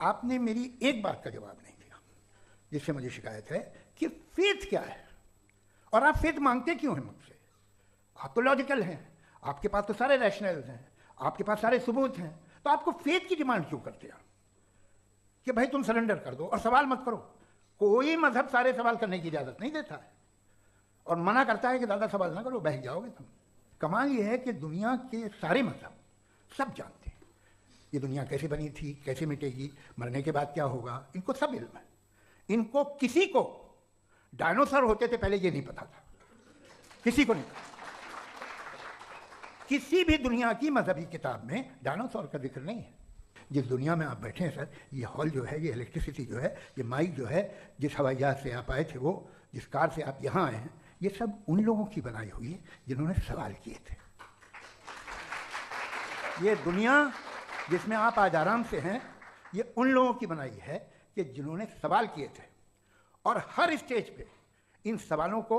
आपने मेरी एक बात का जवाब नहीं दिया, जिससे मुझे शिकायत है कि फेथ क्या है और आप फेथ मांगते क्यों हैं मुझसे? आप तो लॉजिकल हैं, आपके पास तो सारे रैशनल्स हैं, आपके पास सारे सबूत हैं, तो आपको फेथ की डिमांड क्यों करते हैं कि भाई तुम सरेंडर कर दो और सवाल मत करो? कोई मजहब सारे सवाल करने की इजाजत नहीं देता है और मना करता है कि ज़्यादा सवाल ना करो, बह जाओगे तुम। कमाल ये है कि दुनिया के सारे मजहब सब जानते हैं ये दुनिया कैसे बनी थी, कैसे मिटेगी, मरने के बाद क्या होगा, इनको सब इल्म है। इनको किसी को डायनासोर होते थे पहले ये नहीं पता था, किसी को नहीं पता। किसी भी दुनिया की मजहबी किताब में डायनासोर का जिक्र नहीं है। जिस दुनिया में आप बैठे हैं सर, ये हॉल जो है, ये इलेक्ट्रिसिटी जो है, ये माइक जो है, जिस हवाई जहाज से आप आए थे, वो जिस कार से आप यहाँ आए हैं, ये सब उन लोगों की बनाई हुई है जिन्होंने सवाल किए थे। ये दुनिया जिसमें आप आज आराम से हैं, ये उन लोगों की बनाई है कि जिन्होंने सवाल किए थे और हर स्टेज पे इन सवालों को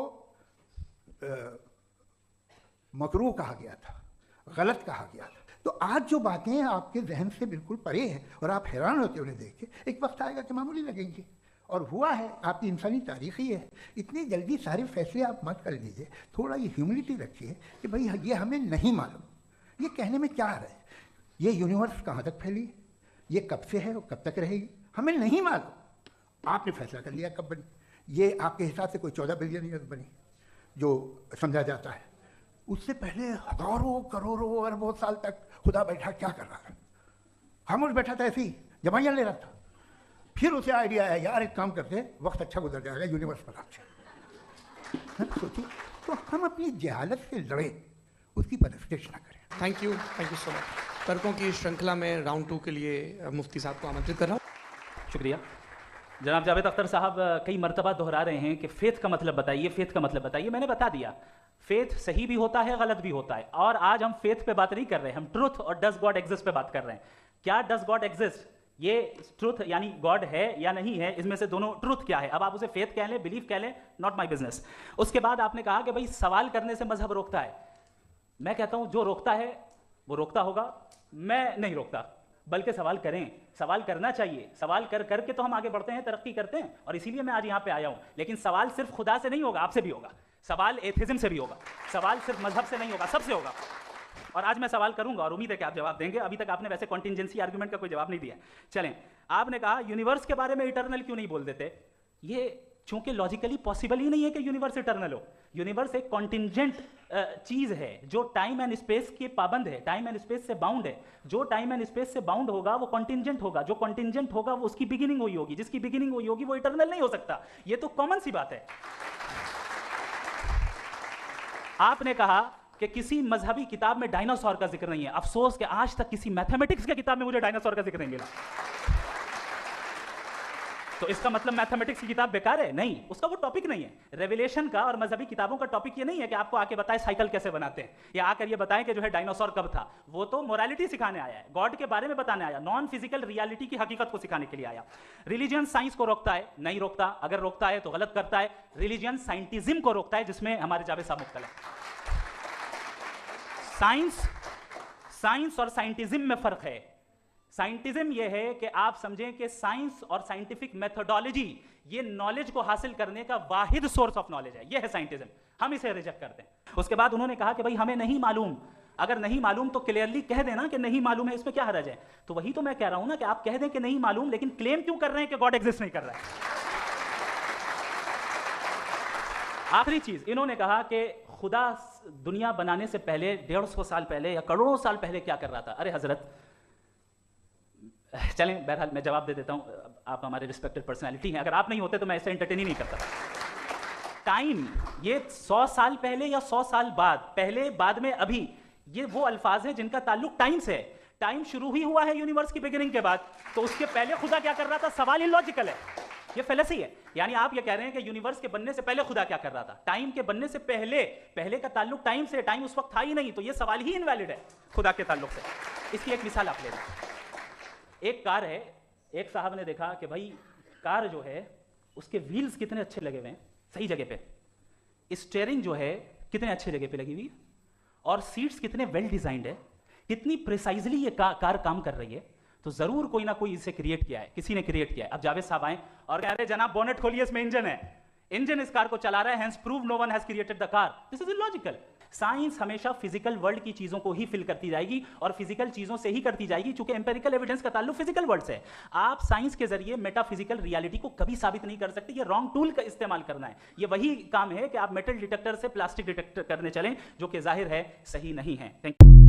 मकरूह कहा गया था, गलत कहा गया था। तो आज जो बातें आपके जहन से बिल्कुल परे हैं और आप हैरान होते उन्हें देख के, एक वक्त आएगा कि मामूली लगेंगे, और हुआ है। आपकी इंसानी तारीख ही है। इतनी जल्दी सारे फैसले आप मत कर लीजिए, थोड़ा ये ह्यूमिलिटी रखिए कि भाई ये हमें नहीं मालूम। ये कहने में क्या आ रहा है? ये यूनिवर्स कहाँ तक फैली, ये कब से है और कब तक रहेगी, हमें नहीं मालूम। आपने फैसला कर लिया कब बनी। ये आपके हिसाब से कोई 14 बिलियन ईयर बनी जो समझा जाता है। उससे पहले हजारों करोड़ों अरबों साल तक खुदा बैठा क्या कर रहा था? खामोश बैठा था, ऐसी जमाइयाँ ले रहा था। फिर उसे आइडिया आया, यार एक काम करते, वक्त अच्छा गुजर जाएगा, यूनिवर्स पर अच्छा सोचिए। तो हम अपनी जहालत से लड़े, उसकी परस्तिश ना करें। Thank you so much. तर्कों की श्रृंखला में राउंड 2 के लिए मुफ्ती साहब को आमंत्रित कर रहा हूँ। शुक्रिया। जनाब जावेद अख्तर साहब कई मरतबा दोहरा रहे हैं कि फेथ का मतलब बताइए, फेथ का मतलब बताइए। मैंने बता दिया, फेथ सही भी होता है, गलत भी होता है। और आज हम फेथ पे बात नहीं कर रहे हैं, हम ट्रुथ और डज गॉड एग्जिस्ट पे बात कर रहे हैं। क्या डज गॉड एग्जिस्ट, ये ट्रुथ यानी गॉड है या नहीं है, इसमें से दोनों ट्रुथ क्या है। अब आप उसे फेथ कह लें, बिलीफ कह लें, नॉट माई बिजनेस। उसके बाद आपने कहा कि भाई सवाल करने से मजहब रोकता है। मैं कहता हूं जो रोकता है वो रोकता होगा, मैं नहीं रोकता। बल्कि सवाल करें, सवाल करना चाहिए। सवाल कर करके तो हम आगे बढ़ते हैं, तरक्की करते हैं, और इसीलिए मैं आज यहाँ पे आया हूँ। लेकिन सवाल सिर्फ खुदा से नहीं होगा, आपसे भी होगा। सवाल एथिज्म से भी होगा। सवाल सिर्फ मजहब से नहीं होगा, सबसे होगा। और आज मैं सवाल करूंगा और उम्मीद है कि आप जवाब देंगे। अभी तक आपने वैसे कॉन्टिंजेंसी आर्गुमेंट का कोई जवाब नहीं दिया। चलें, आपने कहा यूनिवर्स के बारे में इटर्नल क्यों नहीं बोल देते। ये चूंकि लॉजिकली पॉसिबल ही नहीं है कि यूनिवर्स इटर्नल हो। यूनिवर्स एक कॉन्टिंजेंट चीज है जो टाइम एंड स्पेस के पाबंद है, टाइम एंड स्पेस से बाउंड है। जो टाइम एंड स्पेस से बाउंड होगा वो कॉन्टिंजेंट होगा, जो कॉन्टिंजेंट होगा वो उसकी बिगिनिंग हुई होगी, जिसकी बिगिनिंग हुई होगी वो इटर्नल नहीं हो सकता। ये तो कॉमन सी बात है। आपने कहा कि किसी मजहबी किताब में डायनासोर का जिक्र नहीं है। अफसोस कि आज तक किसी मैथमेटिक्स की किताब में मुझे डायनासोर का जिक्र नहीं मिला। तो इसका मतलब मैथमेटिक्स की किताब बेकार है? नहीं, उसका वो टॉपिक नहीं है। रेवलेशन का और मजहबी किताबों का टॉपिक ये नहीं है कि आपको आके बताए साइकिल कैसे बनाते हैं, या आकर ये बताएं कि जो है डायनासोर कब था। वो तो मोरालिटी सिखाने आया है, गॉड के बारे में बताने आया, नॉन फिजिकल रियलिटी की हकीकत को सिखाने के लिए आया। रिलीजियन साइंस को रोकता है? नहीं रोकता। अगर रोकता है तो गलत करता है। रिलीजियन साइंटिज्म को रोकता है, जिसमें हमारे जावेद साहब मुख्तल है। साइंस और साइंटिज्म में फर्क है। साइंटिज्म यह है कि आप समझें कि साइंस और साइंटिफिक मेथोडोलॉजी ये नॉलेज को हासिल करने का वाहिद सोर्स ऑफ नॉलेज है। यह है साइंटिज्म, हम इसे रिजेक्ट करते हैं। उसके बाद उन्होंने कहा कि भाई हमें नहीं मालूम। अगर नहीं मालूम तो क्लियरली कह देना कि नहीं मालूम है, इसमें क्या हर्ज है। तो वही तो मैं कह रहा हूं ना कि आप कह दें कि नहीं मालूम, लेकिन क्लेम क्यों कर रहे हैं कि गॉड एग्जिस्ट नहीं कर रहा है। आखिरी चीज, इन्होंने कहा कि खुदा दुनिया बनाने से पहले 150 साल पहले या करोड़ों साल पहले क्या कर रहा था। अरे हजरत, चलें, बहरहाल मैं जवाब दे देता हूं। आप हमारे रिस्पेक्टेड पर्सनालिटी हैं, अगर आप नहीं होते तो मैं ऐसे एंटरटेन ही नहीं करता। टाइम, ये 100 साल पहले या 100 साल बाद, पहले बाद में अभी, ये वो अल्फाज हैं जिनका ताल्लुक टाइम से है। टाइम शुरू ही हुआ है यूनिवर्स की बिगिनिंग के बाद, तो उसके पहले खुदा क्या कर रहा था? सवाल इलॉजिकल है, ये फेलेसी है। यानी आप ये कह रहे हैं कि यूनिवर्स के बनने से पहले खुदा क्या कर रहा था। टाइम के बनने से पहले, पहले का ताल्लुक टाइम से, टाइम उस वक्त था ही नहीं, तो ये सवाल ही इनवैलिड है खुदा के ताल्लुक से। इसकी एक मिसाल आप ले लें। एक कार है, एक साहब ने देखा कि भाई कार जो है उसके व्हील्स कितने अच्छे लगे हुए हैं, सही जगह पे। स्टीयरिंग जो है कितने अच्छे जगह पे लगी हुई, और सीट्स कितने वेल डिजाइंड है, कितनी प्रिसाइजली ये कार काम कर रही है। तो जरूर कोई ना कोई इसे क्रिएट किया है, किसी ने क्रिएट किया है। अब जावेद साहब आए और कह रहे जनाब बोनेट खोलिए, इसमें इंजन है, इंजन इस कार को चला रहा है, hence prove no one has created the car. This is illogical. Science हमेशा फिजिकल वर्ल्ड की चीजों को ही फिल करती जाएगी और फिजिकल चीजों से ही करती जाएगी, क्योंकि एम्पेरिकल एविडेंस का ताल्लुक फिजिकल वर्ल्ड से है। आप साइंस के जरिए मेटाफिजिकल रियलिटी को कभी साबित नहीं कर सकते। ये रॉन्ग टूल का इस्तेमाल करना है। ये वही काम है कि आप मेटल डिटेक्टर से प्लास्टिक डिटेक्टर करने चलें, जो कि जाहिर है सही नहीं है। Thank you.